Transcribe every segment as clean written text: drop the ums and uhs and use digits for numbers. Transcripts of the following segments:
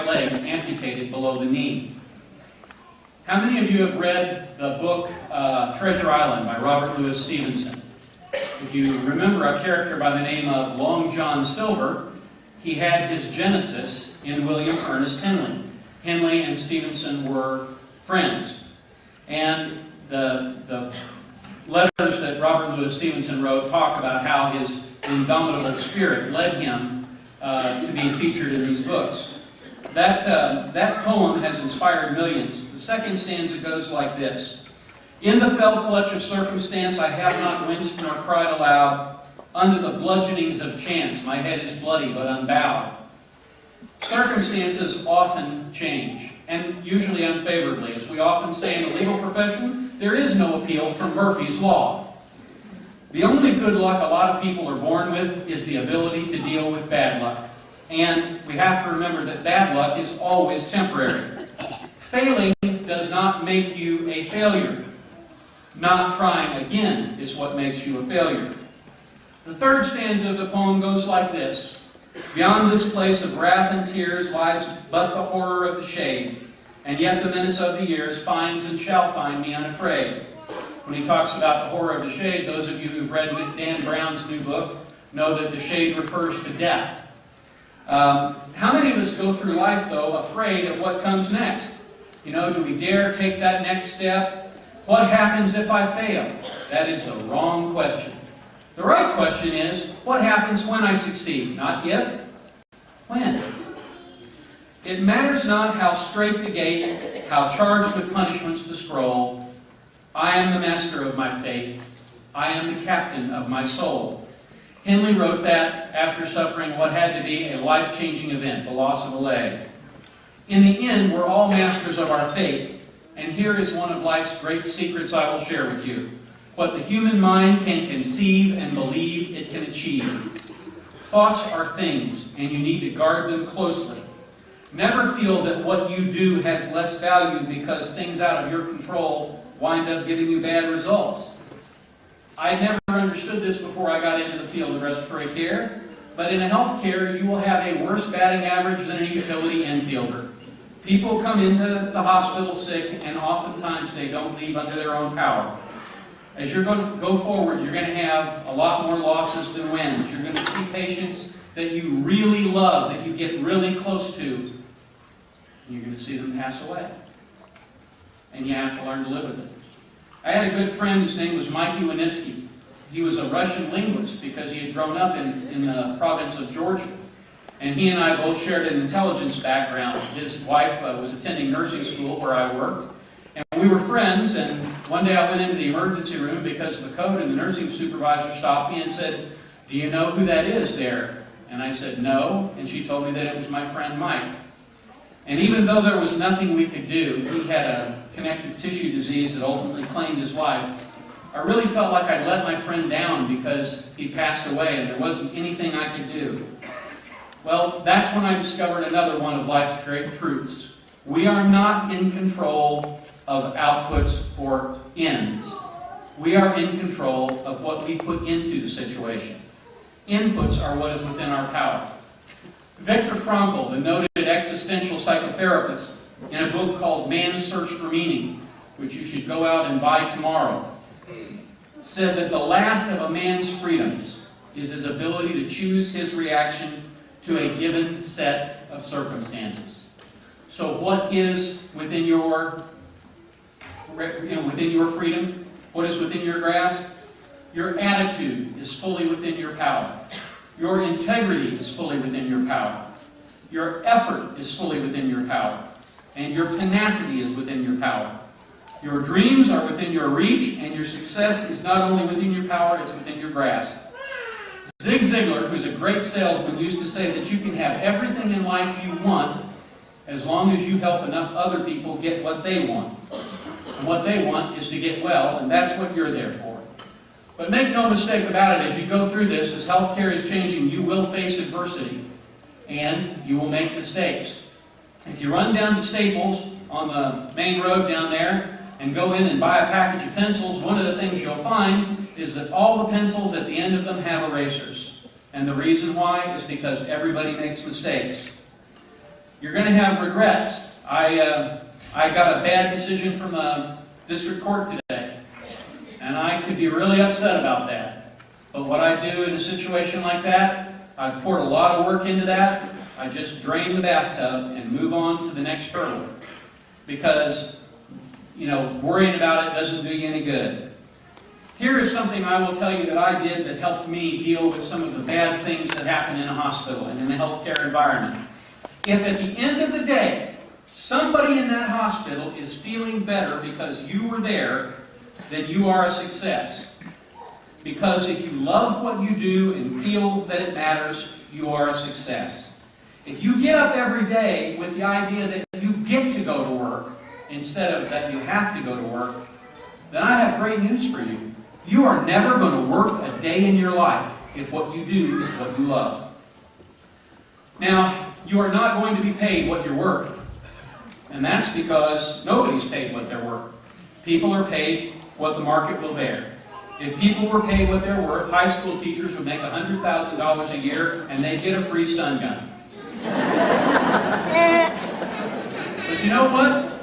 leg amputated below the knee. How many of you have read the book Treasure Island by Robert Louis Stevenson? If you remember a character by the name of Long John Silver, he had his genesis in William Ernest Henley. Henley and Stevenson were friends. And the letters that Robert Louis Stevenson wrote talk about how his indomitable spirit led him to be featured in these books. That poem has inspired millions. The second stanza goes like this. In the fell clutch of circumstance I have not winced nor cried aloud. Under the bludgeonings of chance my head is bloody but unbowed. Circumstances often change, and usually unfavorably. As we often say in the legal profession, there is no appeal from Murphy's Law. The only good luck a lot of people are born with is the ability to deal with bad luck. And we have to remember that bad luck is always temporary. Failing does not make you a failure. Not trying again is what makes you a failure. The third stanza of the poem goes like this. Beyond this place of wrath and tears lies but the horror of the shade, and yet the menace of the years finds and shall find me unafraid. When he talks about the horror of the shade, those of you who've read Dan Brown's new book know that the shade refers to death. How many of us go through life, though, afraid of what comes next? You know, do we dare take that next step? What happens if I fail? That is the wrong question. The right question is, what happens when I succeed? Not if, when. It matters not how straight the gate, how charged with punishments the scroll. I am the master of my fate. I am the captain of my soul. Henley wrote that after suffering what had to be a life-changing event, the loss of a leg. In the end, we're all masters of our fate, and here is one of life's great secrets I will share with you. What the human mind can conceive and believe it can achieve. Thoughts are things, and you need to guard them closely. Never feel that what you do has less value because things out of your control wind up giving you bad results. I never understood this before I got into the field of respiratory care, but in health care, you will have a worse batting average than a utility infielder. People come into the hospital sick, and oftentimes they don't leave under their own power. As you're going to go forward, you're going to have a lot more losses than wins. You're going to see patients that you really love, that you get really close to, and you're going to see them pass away. And you have to learn to live with it. I had a good friend whose name was Mikey Winitsky. He was a Russian linguist because he had grown up in the province of Georgia. And he and I both shared an intelligence background. His wife was attending nursing school where I worked. And we were friends, and one day I went into the emergency room because of the code, and the nursing supervisor stopped me and said, "Do you know who that is there?" And I said, "No," and she told me that it was my friend Mike. And even though there was nothing we could do, he had a connective tissue disease that ultimately claimed his life, I really felt like I'd let my friend down because he passed away and there wasn't anything I could do. Well, that's when I discovered another one of life's great truths. We are not in control of outputs or ends. We are in control of what we put into the situation. Inputs are what is within our power. Viktor Frankl, the noted existential psychotherapist, in a book called Man's Search for Meaning, which you should go out and buy tomorrow, said that the last of a man's freedoms is his ability to choose his reaction to a given set of circumstances. So what is within your freedom? What is within your grasp? Your attitude is fully within your power. Your integrity is fully within your power. Your effort is fully within your power. And your tenacity is within your power. Your dreams are within your reach, and your success is not only within your power, it's within your grasp. Zig Ziglar, who's a great salesman, used to say that you can have everything in life you want as long as you help enough other people get what they want. And what they want is to get well, and that's what you're there for. But make no mistake about it, as you go through this, as healthcare is changing, you will face adversity, and you will make mistakes. If you run down to Staples on the main road down there and go in and buy a package of pencils, one of the things you'll find is that all the pencils at the end of them have erasers. And the reason why is because everybody makes mistakes. You're going to have regrets. I got a bad decision from the district court today, and I could be really upset about that. But what I do in a situation like that, I've poured a lot of work into that. I just drain the bathtub and move on to the next hurdle. Because, worrying about it doesn't do you any good. Here is something I will tell you that I did that helped me deal with some of the bad things that happen in a hospital and in the healthcare environment. If at the end of the day, somebody in that hospital is feeling better because you were there, then you are a success. Because if you love what you do and feel that it matters, you are a success. If you get up every day with the idea that you get to go to work instead of that you have to go to work, then I have great news for you. You are never going to work a day in your life if what you do is what you love. Now, you are not going to be paid what you're worth. And that's because nobody's paid what they're worth. People are paid what the market will bear. If people were paid what they're worth, high school teachers would make $100,000 a year and they'd get a free stun gun. But you know what?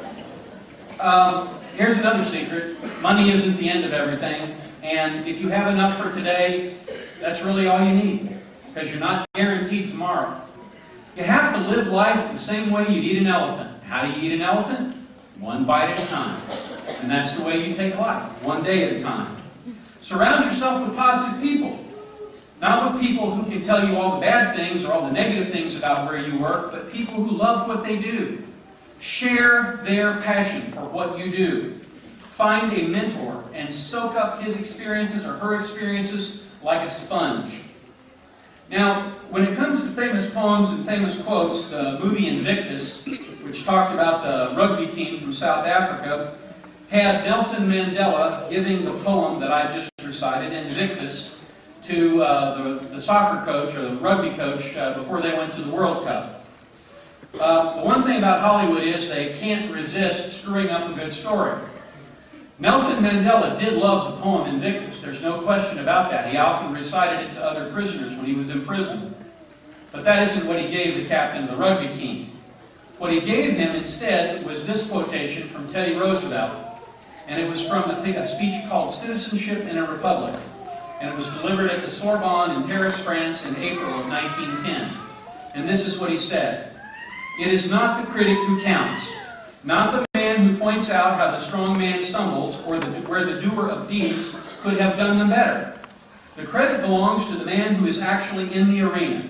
Here's another secret. Money isn't the end of everything. And if you have enough for today, that's really all you need. Because you're not guaranteed tomorrow. You have to live life the same way you'd eat an elephant. How do you eat an elephant? One bite at a time. And that's the way you take life. One day at a time. Surround yourself with positive people. Not with people who can tell you all the bad things or all the negative things about where you work, but people who love what they do. Share their passion for what you do. Find a mentor and soak up his experiences or her experiences like a sponge. Now, when it comes to famous poems and famous quotes, the movie Invictus, which talked about the rugby team from South Africa, had Nelson Mandela giving the poem that I just recited, Invictus, to the soccer coach or the rugby coach before they went to the World Cup. The one thing about Hollywood is they can't resist screwing up a good story. Nelson Mandela did love the poem Invictus. There's no question about that. He often recited it to other prisoners when he was in prison. But that isn't what he gave the captain of the rugby team. What he gave him instead was this quotation from Teddy Roosevelt. And it was from, I think, a speech called Citizenship in a Republic. And it was delivered at the Sorbonne in Paris, France in April of 1910. And this is what he said. "It is not the critic who counts, not the man who points out how the strong man stumbles or where the doer of deeds could have done them better. The credit belongs to the man who is actually in the arena,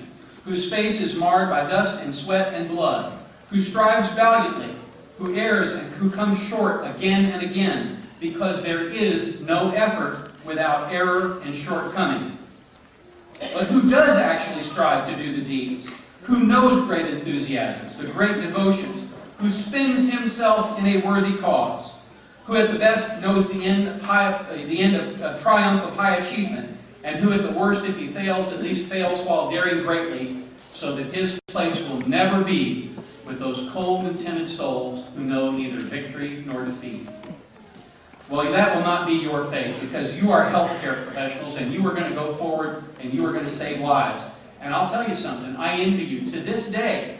whose face is marred by dust and sweat and blood, who strives valiantly, who errs and who comes short again and again, because there is no effort without error and shortcoming. But who does actually strive to do the deeds, who knows great enthusiasms, the great devotions, who spends himself in a worthy cause, who at the best knows the end of triumph of high achievement, and who at the worst, if he fails, at least fails while daring greatly, so that his place will never be with those cold and timid souls who know neither victory nor defeat." Well, that will not be your fate, because you are healthcare professionals and you are going to go forward and you are going to save lives. And I'll tell you something, I envy you. To this day,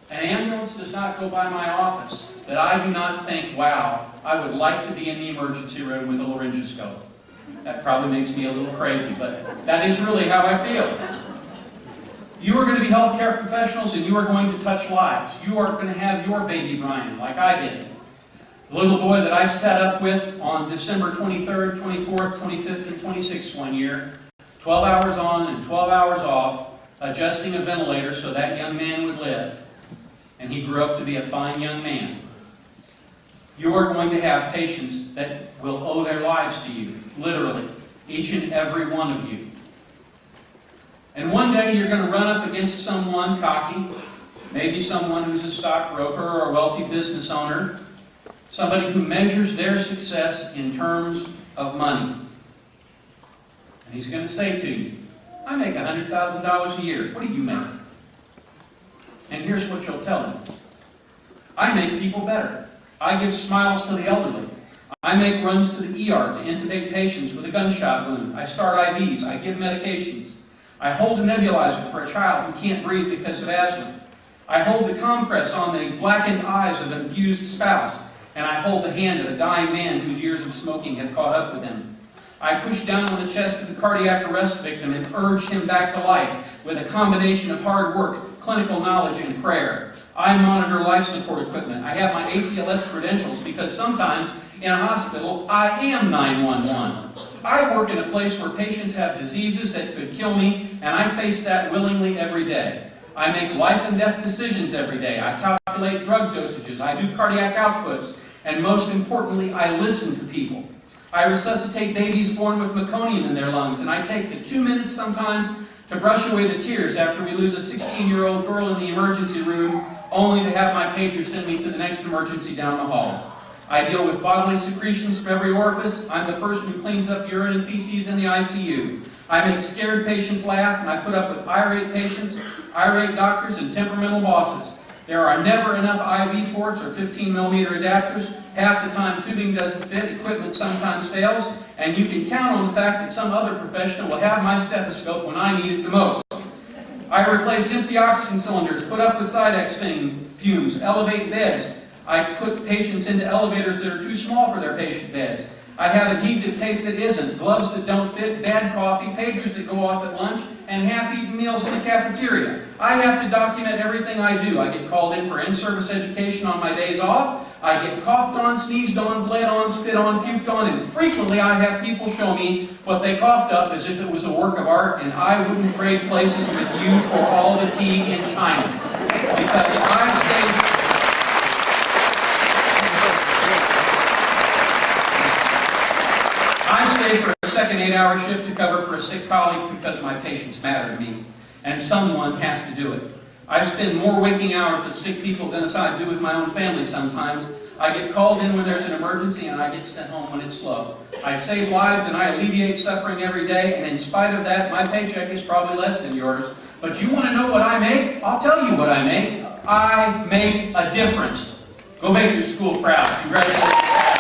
an ambulance does not go by my office that I do not think, wow, I would like to be in the emergency room with a laryngoscope. That probably makes me a little crazy, but that is really how I feel. You are going to be healthcare professionals and you are going to touch lives. You are going to have your baby Brian, like I did. The little boy that I sat up with on December 23rd, 24th, 25th, and 26th one year, 12 hours on and 12 hours off, adjusting a ventilator so that young man would live. And he grew up to be a fine young man. You are going to have patients that will owe their lives to you, literally, each and every one of you. And one day you're going to run up against someone cocky, maybe someone who's a stockbroker or a wealthy business owner, somebody who measures their success in terms of money. And he's going to say to you, "I make $100,000 a year. What do you make?" And here's what you'll tell him. "I make people better. I give smiles to the elderly. I make runs to the ER to intubate patients with a gunshot wound. I start IVs. I give medications. I hold a nebulizer for a child who can't breathe because of asthma. I hold the compress on the blackened eyes of an abused spouse, and I hold the hand of a dying man whose years of smoking have caught up with him. I push down on the chest of the cardiac arrest victim and urge him back to life with a combination of hard work, clinical knowledge, and prayer. I monitor life support equipment. I have my ACLS credentials because sometimes in a hospital, I am 911. I work in a place where patients have diseases that could kill me, and I face that willingly every day. I make life and death decisions every day. I calculate drug dosages. I do cardiac outputs. And most importantly, I listen to people. I resuscitate babies born with meconium in their lungs, and I take the 2 minutes sometimes to brush away the tears after we lose a 16-year-old girl in the emergency room, only to have my pager send me to the next emergency down the hall. I deal with bodily secretions from every orifice. I'm the person who cleans up urine and feces in the ICU. I make scared patients laugh, and I put up with irate patients, irate doctors, and temperamental bosses. There are never enough IV ports or 15mm adapters. Half the time tubing doesn't fit, equipment sometimes fails, and you can count on the fact that some other professional will have my stethoscope when I need it the most. I replace empty oxygen cylinders, put up with Sidex fumes, elevate beds. I put patients into elevators that are too small for their patient beds. I have adhesive tape that isn't, gloves that don't fit, bad coffee, pagers that go off at lunch, and half-eaten meals in the cafeteria. I have to document everything I do. I get called in for in-service education on my days off. I get coughed on, sneezed on, bled on, spit on, puked on, and frequently I have people show me what they coughed up as if it was a work of art, and I wouldn't trade places with you for all the tea in China. Because I stay for a second 8-hour shift to cover for a sick colleague because my patients matter to me, and someone has to do it. I spend more waking hours with sick people than I do with my own family sometimes. I get called in when there's an emergency, and I get sent home when it's slow. I save lives and I alleviate suffering every day, and in spite of that, my paycheck is probably less than yours. But you want to know what I make? I'll tell you what I make. I make a difference. Go make your school proud. Congratulations.